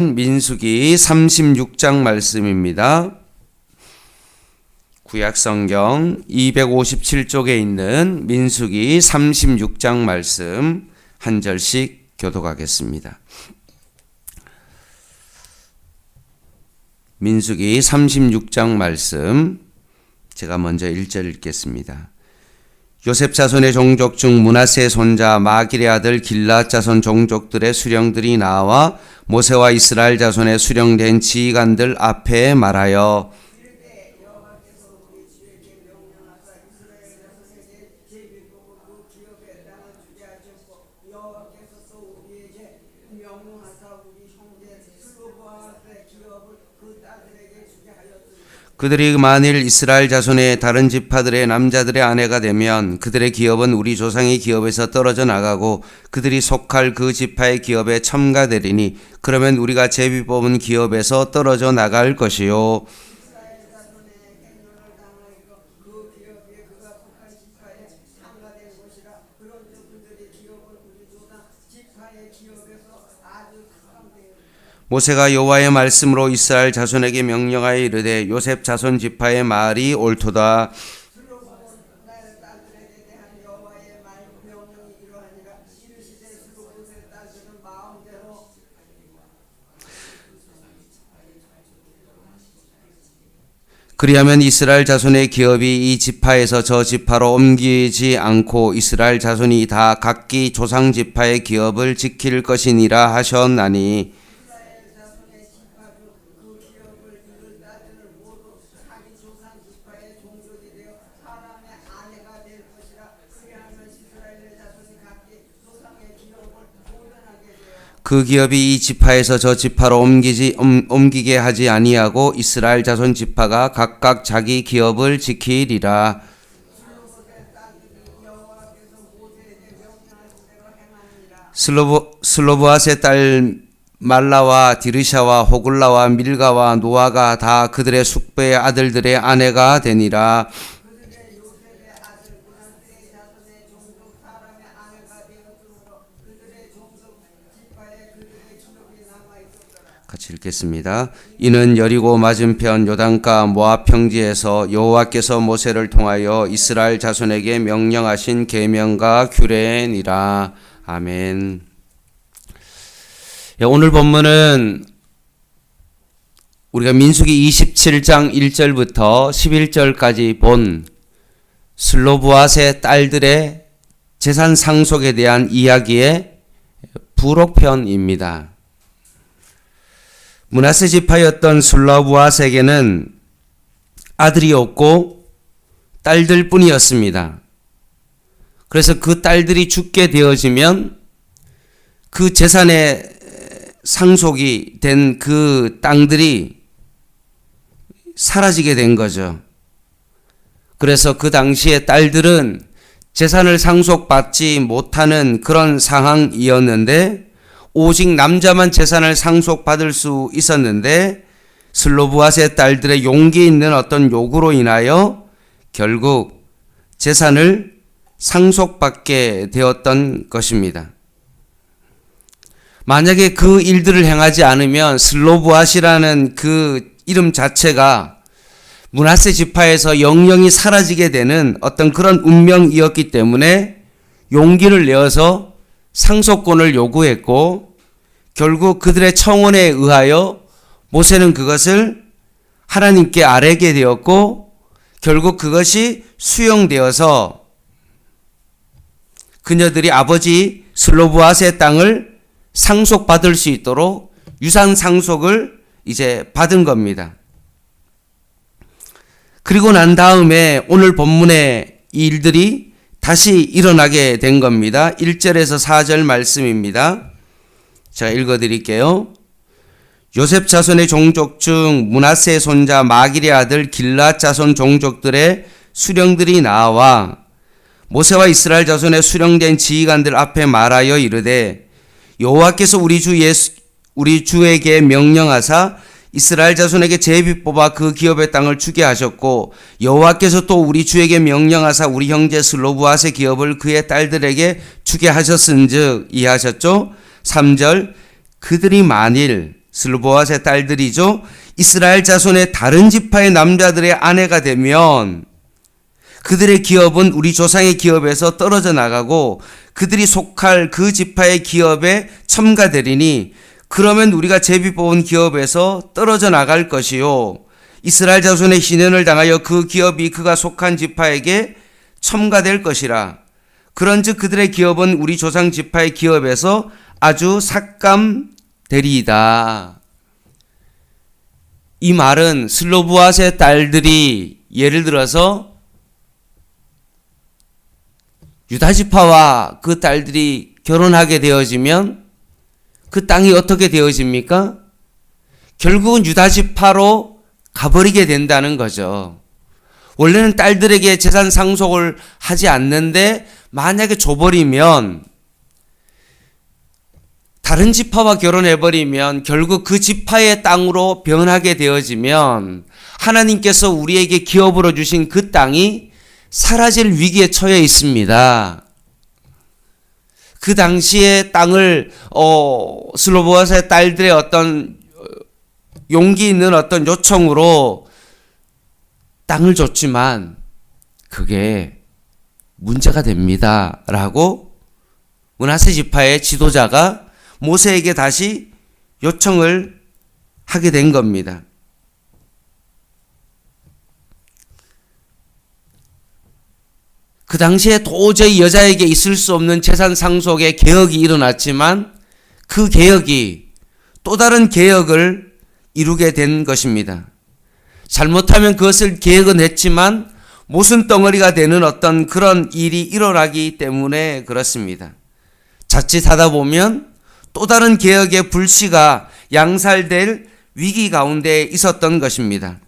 민수기 36장 말씀입니다. 구약성경 257쪽에 있는 민수기 36장 말씀 한 절씩 교독하겠습니다. 민수기 36장 말씀 제가 먼저 1절 읽겠습니다. 요셉 자손의 종족 중 므낫세 손자 마길의 아들 길앗 자손 종족들의 수령들이 나와 모세와 이스라엘 자손의 수령된 지휘관들 앞에 말하여 그들이 만일 이스라엘 자손의 다른 지파들의 남자들의 아내가 되면 그들의 기업은 우리 조상의 기업에서 떨어져 나가고 그들이 속할 그 지파의 기업에 첨가되리니 그러면 우리가 제비 뽑은 기업에서 떨어져 나갈 것이요. 모세가 여호와의 말씀으로 이스라엘 자손에게 명령하여 이르되 요셉 자손 지파의 말이 옳도다. 그리하면 이스라엘 자손의 기업이 이 지파에서 저 지파로 옮기지 않고 이스라엘 자손이 다 각기 조상 지파의 기업을 지킬 것이니라 하셨나니 그 기업이 이 지파에서 저 지파로 옮기게 하지 아니하고 이스라엘 자손 지파가 각각 자기 기업을 지키리라. 슬로브앗의 딸 말라와 디르샤와 호글라와 밀가와 노아가 다 그들의 숙부의 아들들의 아내가 되니라. 같이 읽겠습니다. 이는 여리고 맞은편 요단가 모압 평지에서 여호와께서 모세를 통하여 이스라엘 자손에게 명령하신 계명과 규례니라. 아멘. 오늘 본문은 우리가 민수기 27장 1절부터 11절까지 본 슬로브앗의 딸들의 재산 상속에 대한 이야기의 부록편입니다. 므낫세 지파였던 슬로브앗에게는 아들이 없고 딸들 뿐이었습니다. 그래서 그 딸들이 죽게 되어지면 그 재산의 상속이 된 그 땅들이 사라지게 된 거죠. 그래서 그 당시에 딸들은 재산을 상속받지 못하는 그런 상황이었는데 오직 남자만 재산을 상속받을 수 있었는데 슬로브앗의 딸들의 용기 있는 어떤 요구로 인하여 결국 재산을 상속받게 되었던 것입니다. 만약에 그 일들을 행하지 않으면 슬로브앗이라는 그 이름 자체가 므낫세 지파에서 영영이 사라지게 되는 어떤 그런 운명이었기 때문에 용기를 내어서 상속권을 요구했고 결국 그들의 청원에 의하여 모세는 그것을 하나님께 아뢰게 되었고 결국 그것이 수용되어서 그녀들이 아버지 슬로브앗의 땅을 상속받을 수 있도록 유산 상속을 이제 받은 겁니다. 그리고 난 다음에 오늘 본문의 이 일들이 다시 일어나게 된 겁니다. 1절에서 4절 말씀입니다. 제가 읽어드릴게요. 요셉 자손의 종족 중 므낫세 손자 마길의 아들 길앗 자손 종족들의 수령들이 나와 모세와 이스라엘 자손의 수령된 지휘관들 앞에 말하여 이르되 여호와께서 우리 주에게 명령하사 이스라엘 자손에게 제비 뽑아 그 기업의 땅을 주게 하셨고 여호와께서 또 우리 주에게 명령하사 우리 형제 슬로브앗의 기업을 그의 딸들에게 주게 하셨은즉 이해하셨죠? 3절 그들이 만일 슬로보아스의 딸들이죠. 이스라엘 자손의 다른 지파의 남자들의 아내가 되면 그들의 기업은 우리 조상의 기업에서 떨어져 나가고 그들이 속할 그 지파의 기업에 첨가되리니 그러면 우리가 제비 뽑은 기업에서 떨어져 나갈 것이요. 이스라엘 자손의 희년을 당하여 그 기업이 그가 속한 지파에게 첨가될 것이라. 그런즉 그들의 기업은 우리 조상 지파의 기업에서 아주 삭감되리이다. 이 말은 슬로보아스의 딸들이 예를 들어서 유다 지파와 그 딸들이 결혼하게 되어지면 그 땅이 어떻게 되어집니까? 결국은 유다 지파로 가버리게 된다는 거죠. 원래는 딸들에게 재산 상속을 하지 않는데 만약에 줘버리면 다른 지파와 결혼해버리면 결국 그 지파의 땅으로 변하게 되어지면 하나님께서 우리에게 기업으로 주신 그 땅이 사라질 위기에 처해 있습니다. 그 당시에 땅을 슬로보아스의 딸들의 어떤 용기 있는 어떤 요청으로 땅을 줬지만 그게 문제가 됩니다. 라고 므낫세 지파의 지도자가 모세에게 다시 요청을 하게 된 겁니다. 그 당시에 도저히 여자에게 있을 수 없는 재산 상속의 개혁이 일어났지만 그 개혁이 또 다른 개혁을 이루게 된 것입니다. 잘못하면 그것을 개혁은 했지만 모순 덩어리가 되는 어떤 그런 일이 일어나기 때문에 그렇습니다. 자칫하다 보면 또 다른 개혁의 불씨가 양살될 위기 가운데 있었던 것입니다.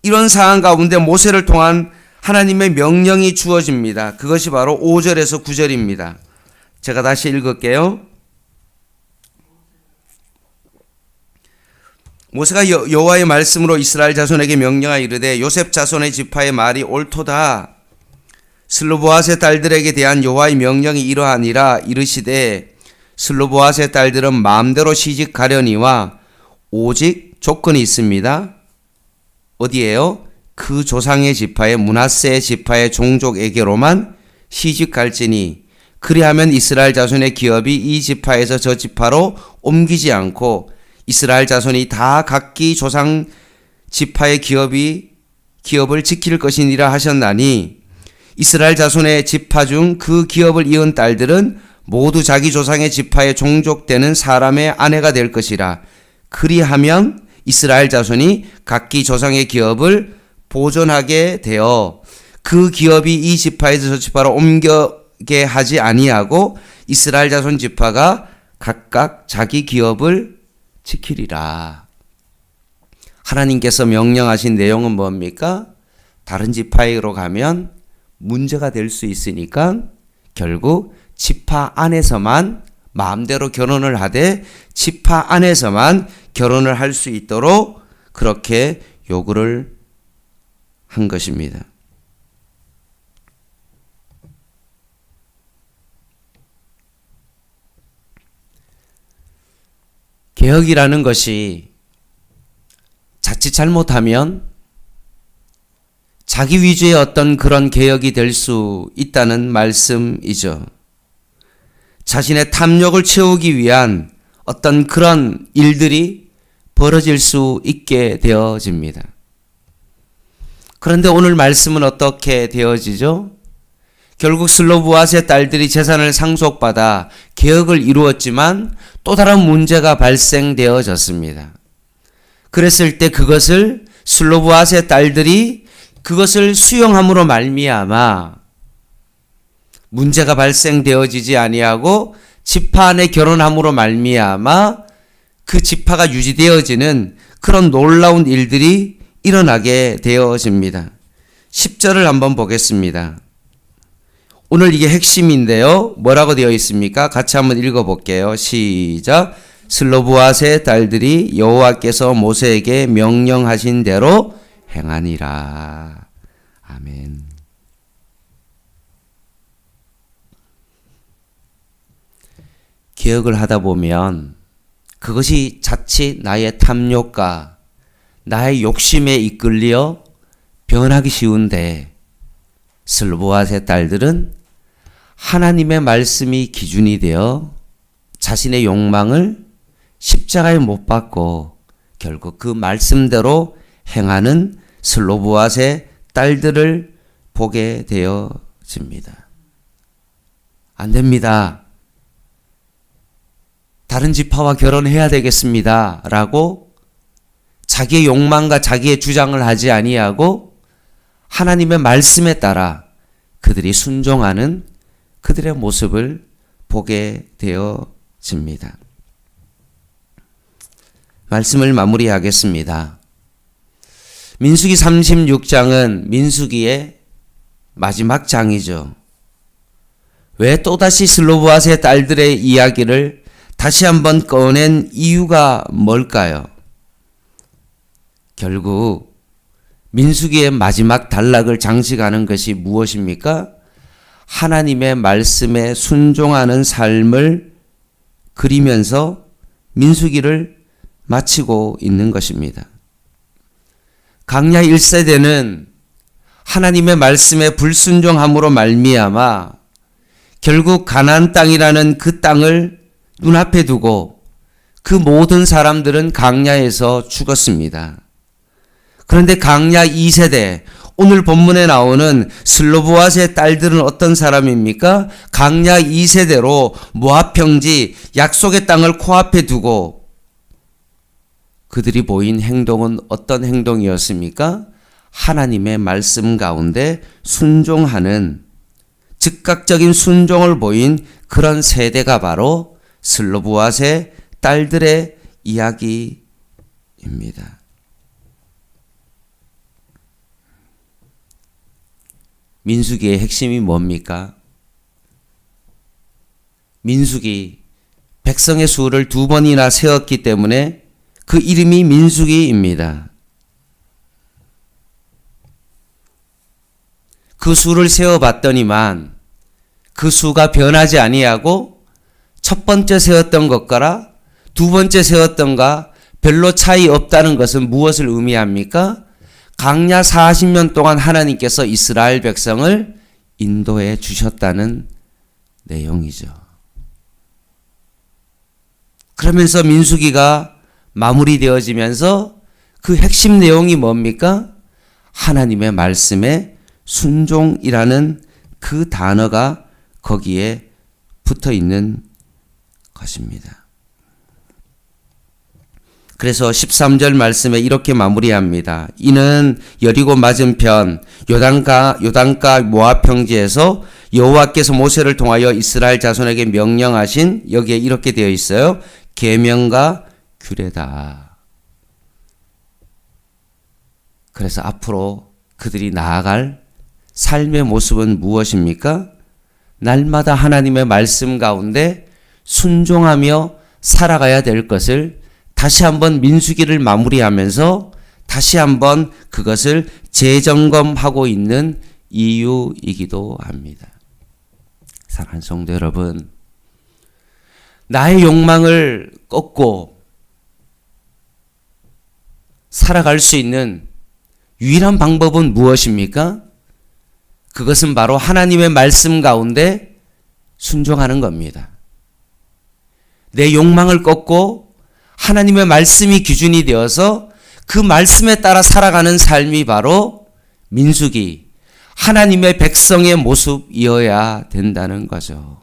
이런 상황 가운데 모세를 통한 하나님의 명령이 주어집니다. 그것이 바로 5절에서 9절입니다. 제가 다시 읽을게요. 모세가 여호와의 말씀으로 이스라엘 자손에게 명령하여 이르되 요셉 자손의 지파의 말이 옳도다. 슬로보아스의 딸들에게 대한 여호와의 명령이 이러하니라. 이르시되 슬로보아스의 딸들은 마음대로 시집 가려니와 오직 조건이 있습니다. 어디에요? 그 조상의 지파의 므낫세 지파의 종족에게로만 시집 갈지니 그리하면 이스라엘 자손의 기업이 이 지파에서 저 지파로 옮기지 않고 이스라엘 자손이 다 각기 조상 지파의 기업을 지킬 것이니라 하셨나니 이스라엘 자손의 지파 중 그 기업을 이은 딸들은 모두 자기 조상의 지파에 종족되는 사람의 아내가 될 것이라. 그리하면 이스라엘 자손이 각기 조상의 기업을 보존하게 되어 그 기업이 이 지파에서 저 지파로 옮겨게 하지 아니하고 이스라엘 자손 지파가 각각 자기 기업을 지키리라. 하나님께서 명령하신 내용은 뭡니까? 다른 지파로 가면 문제가 될 수 있으니까 결국 지파 안에서만 마음대로 결혼을 하되 지파 안에서만 결혼을 할 수 있도록 그렇게 요구를 한 것입니다. 개혁이라는 것이 자칫 잘못하면 자기 위주의 어떤 그런 개혁이 될 수 있다는 말씀이죠. 자신의 탐욕을 채우기 위한 어떤 그런 일들이 벌어질 수 있게 되어집니다. 그런데 오늘 말씀은 어떻게 되어지죠? 결국 슬로보아스의 딸들이 재산을 상속받아 개혁을 이루었지만 또 다른 문제가 발생되어졌습니다. 그랬을 때 그것을 슬로보아스의 딸들이 그것을 수용함으로 말미암아 문제가 발생되어지지 아니하고 지파 안에 결혼함으로 말미암아 그 지파가 유지되어지는 그런 놀라운 일들이 일어나게 되어집니다. 10절을 한번 보겠습니다. 오늘 이게 핵심인데요. 뭐라고 되어 있습니까? 같이 한번 읽어볼게요. 시작. 슬로보아스의 딸들이 여호와께서 모세에게 명령하신 대로 행하니라. 아멘. 개혁을 하다 보면 그것이 자칫 나의 탐욕과 나의 욕심에 이끌려 변하기 쉬운데 슬로보앗의 딸들은 하나님의 말씀이 기준이 되어 자신의 욕망을 십자가에 못 박고 결국 그 말씀대로 행하는 슬로보앗의 딸들을 보게 되어집니다. 안 됩니다. 다른 지파와 결혼해야 되겠습니다. 라고 자기의 욕망과 자기의 주장을 하지 아니하고 하나님의 말씀에 따라 그들이 순종하는 그들의 모습을 보게 되어집니다. 말씀을 마무리하겠습니다. 민수기 36장은 민수기의 마지막 장이죠. 왜 또다시 슬로보앗의 딸들의 이야기를 다시 한번 꺼낸 이유가 뭘까요? 결국 민수기의 마지막 단락을 장식하는 것이 무엇입니까? 하나님의 말씀에 순종하는 삶을 그리면서 민수기를 마치고 있는 것입니다. 강야 1세대는 하나님의 말씀에 불순종함으로 말미암아 결국 가나안 땅이라는 그 땅을 눈앞에 두고 그 모든 사람들은 강야에서 죽었습니다. 그런데 강야 2세대, 오늘 본문에 나오는 슬로보앗의 딸들은 어떤 사람입니까? 강야 2세대로 모압 평지 약속의 땅을 코앞에 두고 그들이 보인 행동은 어떤 행동이었습니까? 하나님의 말씀 가운데 순종하는 즉각적인 순종을 보인 그런 세대가 바로 슬로보앗의 딸들의 이야기입니다. 민수기의 핵심이 뭡니까? 민수기, 백성의 수를 2번이나 세웠기 때문에 그 이름이 민수기입니다. 그 수를 세어봤더니만 그 수가 변하지 아니하고 첫 번째 세웠던 것과 두 번째 세웠던가 별로 차이 없다는 것은 무엇을 의미합니까? 강야 40년 동안 하나님께서 이스라엘 백성을 인도해 주셨다는 내용이죠. 그러면서 민수기가 마무리되어지면서 그 핵심 내용이 뭡니까? 하나님의 말씀에 순종이라는 그 단어가 거기에 붙어 있는 것입니다. 그래서 13절 말씀에 이렇게 마무리합니다. 이는 여리고 맞은편 요단가 모압 평지에서 여호와께서 모세를 통하여 이스라엘 자손에게 명령하신, 여기에 이렇게 되어 있어요. 계명과 규례다. 그래서 앞으로 그들이 나아갈 삶의 모습은 무엇입니까? 날마다 하나님의 말씀 가운데 순종하며 살아가야 될 것을 다시 한번 민수기를 마무리하면서 다시 한번 그것을 재점검하고 있는 이유이기도 합니다. 사랑하는 성도 여러분, 나의 욕망을 꺾고 살아갈 수 있는 유일한 방법은 무엇입니까? 그것은 바로 하나님의 말씀 가운데 순종하는 겁니다. 내 욕망을 꺾고 하나님의 말씀이 기준이 되어서 그 말씀에 따라 살아가는 삶이 바로 민수기, 하나님의 백성의 모습이어야 된다는 거죠.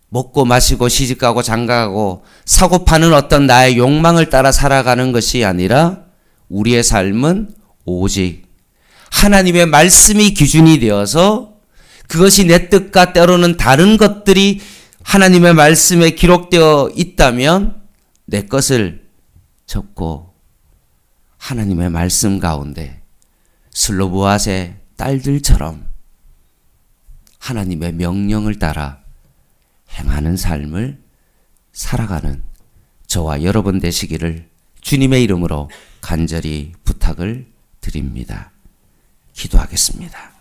먹고 마시고 시집가고 장가가고 사고 파는 어떤 나의 욕망을 따라 살아가는 것이 아니라 우리의 삶은 오직 하나님의 말씀이 기준이 되어서 그것이 내 뜻과 때로는 다른 것들이 하나님의 말씀에 기록되어 있다면 내 것을 접고 하나님의 말씀 가운데 슬로보앗의 딸들처럼 하나님의 명령을 따라 행하는 삶을 살아가는 저와 여러분 되시기를 주님의 이름으로 간절히 부탁을 드립니다. 기도하겠습니다.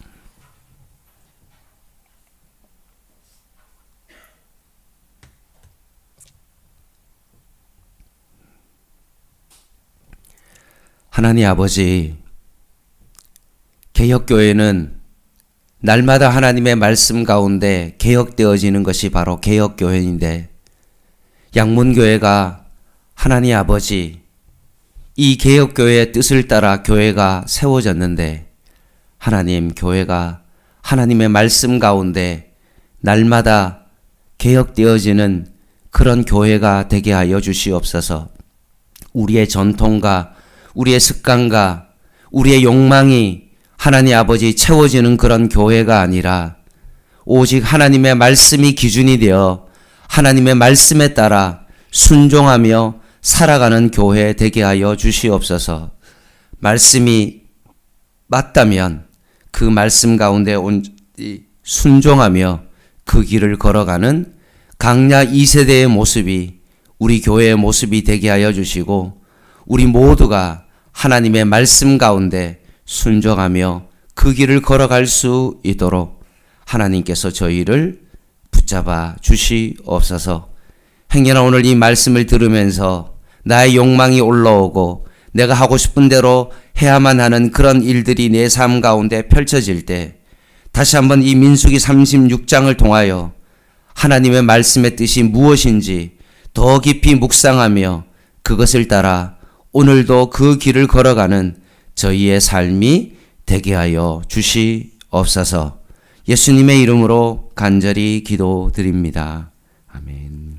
하나님 아버지, 개혁교회는 날마다 하나님의 말씀 가운데 개혁되어지는 것이 바로 개혁교회인데, 양문교회가 하나님 아버지, 이 개혁교회의 뜻을 따라 교회가 세워졌는데, 하나님, 교회가 하나님의 말씀 가운데 날마다 개혁되어지는 그런 교회가 되게 하여 주시옵소서. 우리의 전통과 우리의 습관과 우리의 욕망이 하나님 아버지 채워지는 그런 교회가 아니라 오직 하나님의 말씀이 기준이 되어 하나님의 말씀에 따라 순종하며 살아가는 교회 되게 하여 주시옵소서. 말씀이 맞다면 그 말씀 가운데 순종하며 그 길을 걸어가는 강야 2세대의 모습이 우리 교회의 모습이 되게 하여 주시고, 우리 모두가 하나님의 말씀 가운데 순종하며 그 길을 걸어갈 수 있도록 하나님께서 저희를 붙잡아 주시옵소서. 행여나 오늘 이 말씀을 들으면서 나의 욕망이 올라오고 내가 하고 싶은 대로 해야만 하는 그런 일들이 내 삶 가운데 펼쳐질 때 다시 한번 이 민수기 36장을 통하여 하나님의 말씀의 뜻이 무엇인지 더 깊이 묵상하며 그것을 따라 오늘도 그 길을 걸어가는 저희의 삶이 되게 하여 주시옵소서. 예수님의 이름으로 간절히 기도드립니다. 아멘.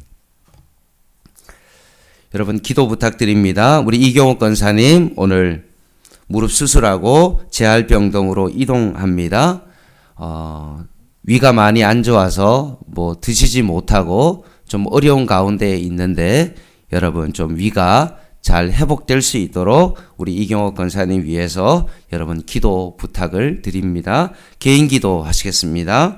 여러분, 기도 부탁드립니다. 우리 이경옥 권사님 오늘 무릎 수술하고 재활병동으로 이동합니다. 위가 많이 안 좋아서 드시지 못하고 좀 어려운 가운데 있는데, 여러분 좀 위가 잘 회복될 수 있도록 우리 이경옥 권사님 위해서 여러분 기도 부탁을 드립니다. 개인 기도 하시겠습니다.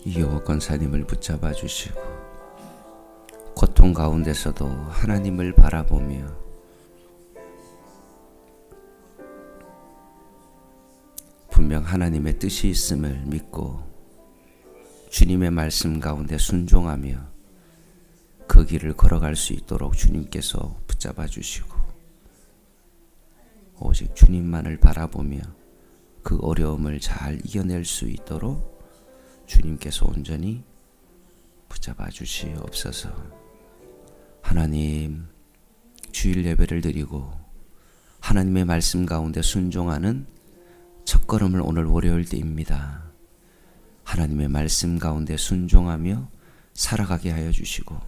이경옥 권사님을 붙잡아 주시고 고통 가운데서도 하나님을 바라보며 분명 하나님의 뜻이 있음을 믿고 주님의 말씀 가운데 순종하며 그 길을 걸어갈 수 있도록 주님께서 붙잡아 주시고 오직 주님만을 바라보며 그 어려움을 잘 이겨낼 수 있도록 주님께서 온전히 붙잡아 주시옵소서. 하나님, 주일 예배를 드리고 하나님의 말씀 가운데 순종하는 첫걸음을 오늘 월요일 때입니다. 하나님의 말씀 가운데 순종하며 살아가게 하여 주시고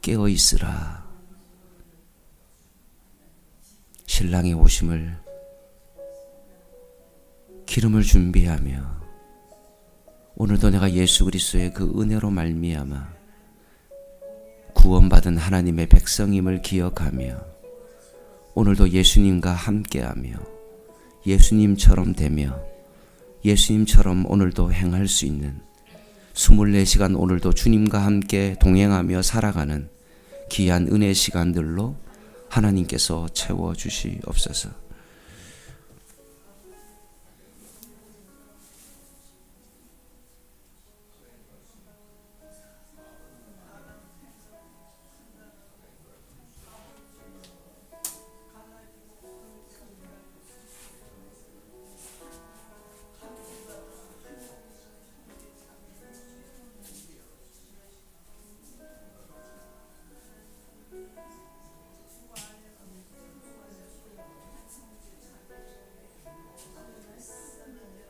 깨어 있으라. 신랑의 오심을 기름을 준비하며 오늘도 내가 예수 그리스도의 그 은혜로 말미암아 구원받은 하나님의 백성임을 기억하며 오늘도 예수님과 함께하며 예수님처럼 되며 예수님처럼 오늘도 행할 수 있는 24시간 오늘도 주님과 함께 동행하며 살아가는 귀한 은혜 시간들로 하나님께서 채워주시옵소서.